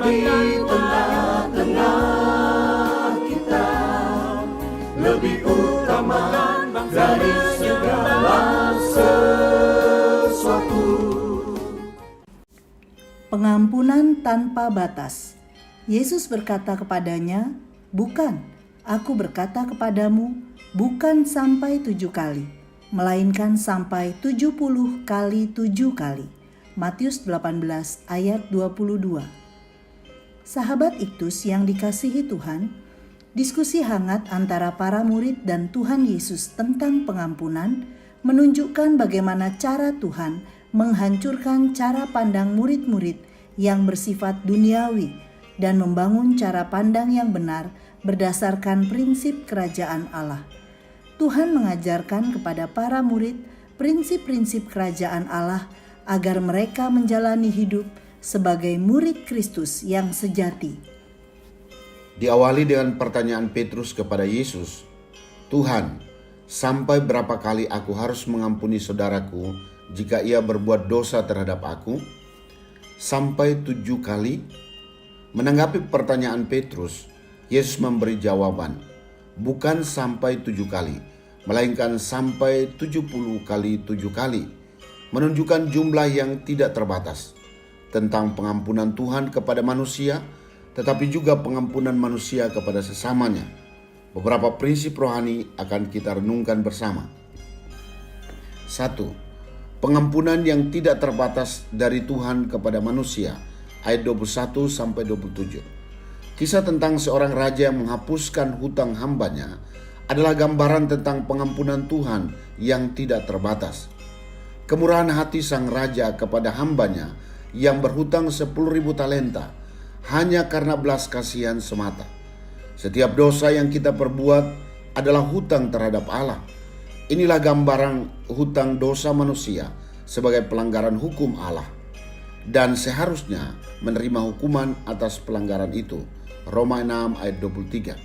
di tengah-tengah kita, lebih utama dari segala sesuatu. Pengampunan tanpa batas. Yesus berkata kepadanya, "Bukan, aku berkata kepadamu, bukan sampai 7 kali, melainkan sampai 70 kali 7 kali." Matius 18 ayat 22. Sahabat Iktus yang dikasihi Tuhan, diskusi hangat antara para murid dan Tuhan Yesus tentang pengampunan menunjukkan bagaimana cara Tuhan menghancurkan cara pandang murid-murid yang bersifat duniawi dan membangun cara pandang yang benar berdasarkan prinsip kerajaan Allah. Tuhan mengajarkan kepada para murid prinsip-prinsip kerajaan Allah agar mereka menjalani hidup sebagai murid Kristus yang sejati. Diawali dengan pertanyaan Petrus kepada Yesus, "Tuhan, sampai berapa kali aku harus mengampuni saudaraku jika ia berbuat dosa terhadap aku? Sampai 7 kali?" Menanggapi pertanyaan Petrus, Yesus memberi jawaban, "Bukan sampai 7 kali, melainkan sampai 70 kali 7 kali." Menunjukkan jumlah yang tidak terbatas tentang pengampunan Tuhan kepada manusia, tetapi juga pengampunan manusia kepada sesamanya. Beberapa prinsip rohani akan kita renungkan bersama. 1. Pengampunan yang tidak terbatas dari Tuhan kepada manusia, ayat 21-27. Kisah tentang seorang raja yang menghapuskan hutang hambanya adalah gambaran tentang pengampunan Tuhan yang tidak terbatas. Kemurahan hati sang raja kepada hambanya yang berhutang 10.000 talenta hanya karena belas kasihan semata. Setiap dosa yang kita perbuat adalah hutang terhadap Allah. Inilah gambaran hutang dosa manusia sebagai pelanggaran hukum Allah, dan seharusnya menerima hukuman atas pelanggaran itu. Roma 6 ayat 23.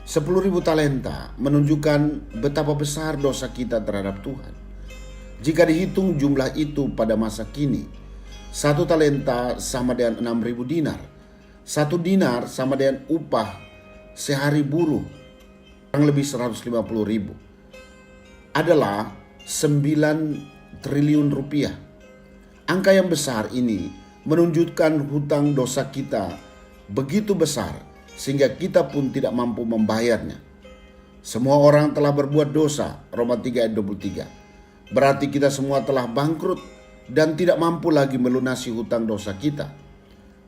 10.000 talenta menunjukkan betapa besar dosa kita terhadap Tuhan. Jika dihitung jumlah itu pada masa kini, 1 talenta sama dengan 6.000 dinar. 1 dinar sama dengan upah sehari buruh, kurang lebih 150.000. Adalah 9 triliun rupiah. Angka yang besar ini menunjukkan hutang dosa kita begitu besar sehingga kita pun tidak mampu membayarnya. Semua orang telah berbuat dosa, Roma 3 ayat 23. Berarti kita semua telah bangkrut dan tidak mampu lagi melunasi hutang dosa kita.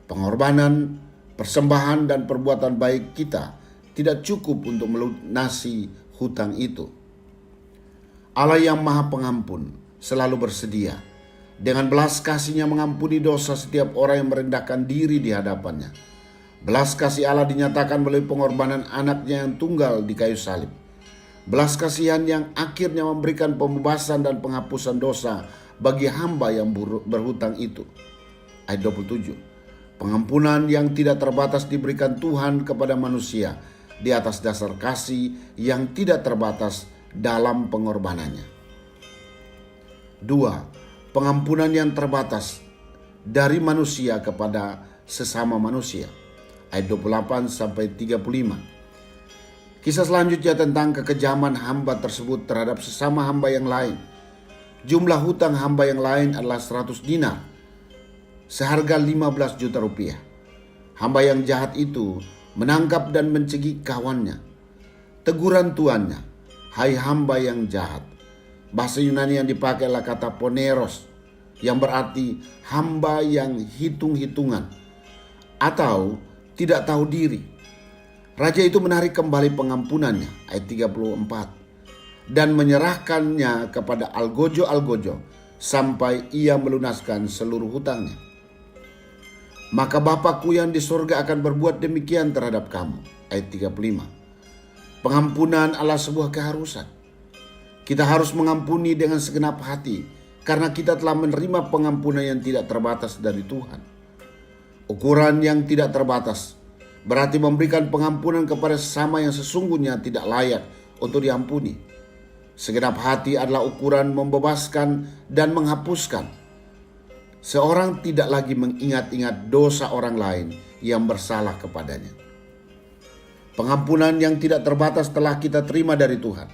Pengorbanan, persembahan, dan perbuatan baik kita tidak cukup untuk melunasi hutang itu. Allah yang Maha Pengampun selalu bersedia dengan belas kasih-Nya mengampuni dosa setiap orang yang merendahkan diri di hadapannya. Belas kasih Allah dinyatakan melalui pengorbanan anaknya yang tunggal di kayu salib. Belas kasihan yang akhirnya memberikan pembebasan dan penghapusan dosa bagi hamba yang berhutang itu. Ayat 27. Pengampunan yang tidak terbatas diberikan Tuhan kepada manusia di atas dasar kasih yang tidak terbatas dalam pengorbanannya. 2. Pengampunan yang terbatas dari manusia kepada sesama manusia. Ayat 28-35. Kisah selanjutnya tentang kekejaman hamba tersebut terhadap sesama hamba yang lain. Jumlah hutang hamba yang lain adalah 100 dinar, seharga 15 juta rupiah. Hamba yang jahat itu menangkap dan mencegik kawannya. Teguran tuannya, "Hai hamba yang jahat." Bahasa Yunani yang dipakai adalah kata poneros, yang berarti hamba yang hitung-hitungan atau tidak tahu diri. Raja itu menarik kembali pengampunannya, ayat 34, dan menyerahkannya kepada algojo-algojo sampai ia melunaskan seluruh hutangnya. "Maka Bapakku yang di surga akan berbuat demikian terhadap kamu." Ayat 35. Pengampunan adalah sebuah keharusan. Kita harus mengampuni dengan segenap hati karena kita telah menerima pengampunan yang tidak terbatas dari Tuhan. Ukuran yang tidak terbatas berarti memberikan pengampunan kepada sesama yang sesungguhnya tidak layak untuk diampuni. Segenap hati adalah ukuran membebaskan dan menghapuskan. Seorang tidak lagi mengingat-ingat dosa orang lain yang bersalah kepadanya. Pengampunan yang tidak terbatas telah kita terima dari Tuhan.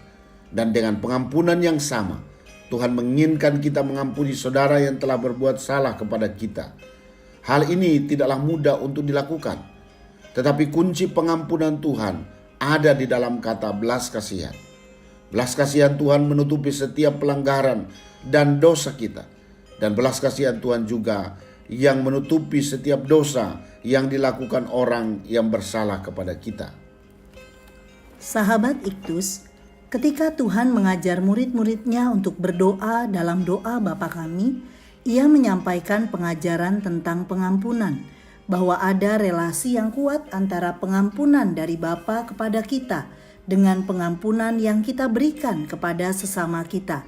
Dan dengan pengampunan yang sama, Tuhan menginginkan kita mengampuni saudara yang telah berbuat salah kepada kita. Hal ini tidaklah mudah untuk dilakukan. Tetapi kunci pengampunan Tuhan ada di dalam kata belas kasihan. Belas kasihan Tuhan menutupi setiap pelanggaran dan dosa kita. Dan belas kasihan Tuhan juga yang menutupi setiap dosa yang dilakukan orang yang bersalah kepada kita. Sahabat Iktus, ketika Tuhan mengajar murid-muridnya untuk berdoa dalam doa Bapa Kami, Ia menyampaikan pengajaran tentang pengampunan, bahwa ada relasi yang kuat antara pengampunan dari Bapa kepada kita dengan pengampunan yang kita berikan kepada sesama kita.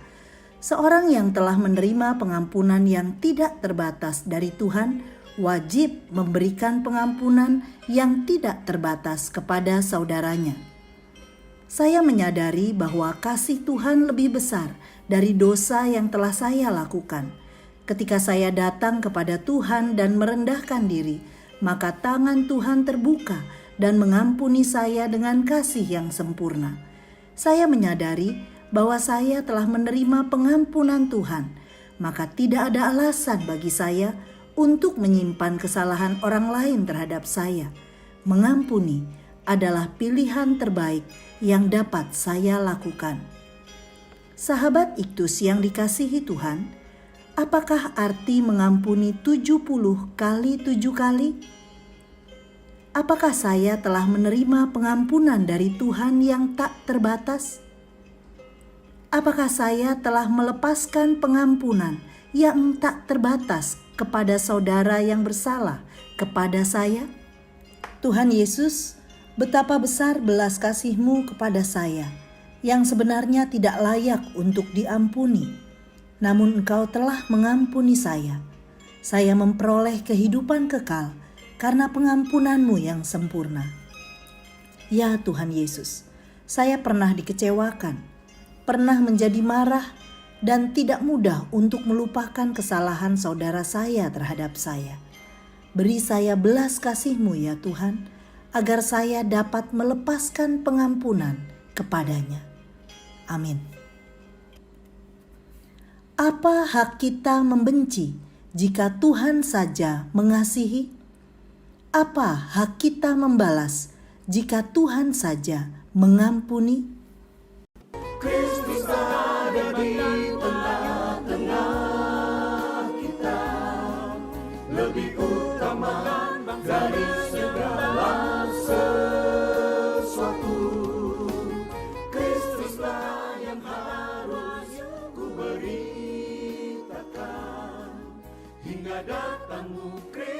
Seorang yang telah menerima pengampunan yang tidak terbatas dari Tuhan wajib memberikan pengampunan yang tidak terbatas kepada saudaranya. Saya menyadari bahwa kasih Tuhan lebih besar dari dosa yang telah saya lakukan. Ketika saya datang kepada Tuhan dan merendahkan diri, maka tangan Tuhan terbuka dan mengampuni saya dengan kasih yang sempurna. Saya menyadari bahwa saya telah menerima pengampunan Tuhan, maka tidak ada alasan bagi saya untuk menyimpan kesalahan orang lain terhadap saya. Mengampuni adalah pilihan terbaik yang dapat saya lakukan. Sahabat Iktus yang dikasihi Tuhan, apakah arti mengampuni 70 kali 7 kali? Apakah saya telah menerima pengampunan dari Tuhan yang tak terbatas? Apakah saya telah melepaskan pengampunan yang tak terbatas kepada saudara yang bersalah kepada saya? Tuhan Yesus, betapa besar belas kasih-Mu kepada saya, yang sebenarnya tidak layak untuk diampuni. Namun Engkau telah mengampuni saya. Saya memperoleh kehidupan kekal karena pengampunan-Mu yang sempurna. Ya Tuhan Yesus, saya pernah dikecewakan, pernah menjadi marah, dan tidak mudah untuk melupakan kesalahan saudara saya terhadap saya. Beri saya belas kasih-Mu ya Tuhan, agar saya dapat melepaskan pengampunan kepadanya. Amin. Apa hak kita membenci jika Tuhan saja mengasihi? Apa hak kita membalas jika Tuhan saja mengampuni? Kristus ada di tengah-tengah kita, lebih utama dari segala sesuatu. Kristuslah yang harus ku beritakan hingga datangmu Kristus.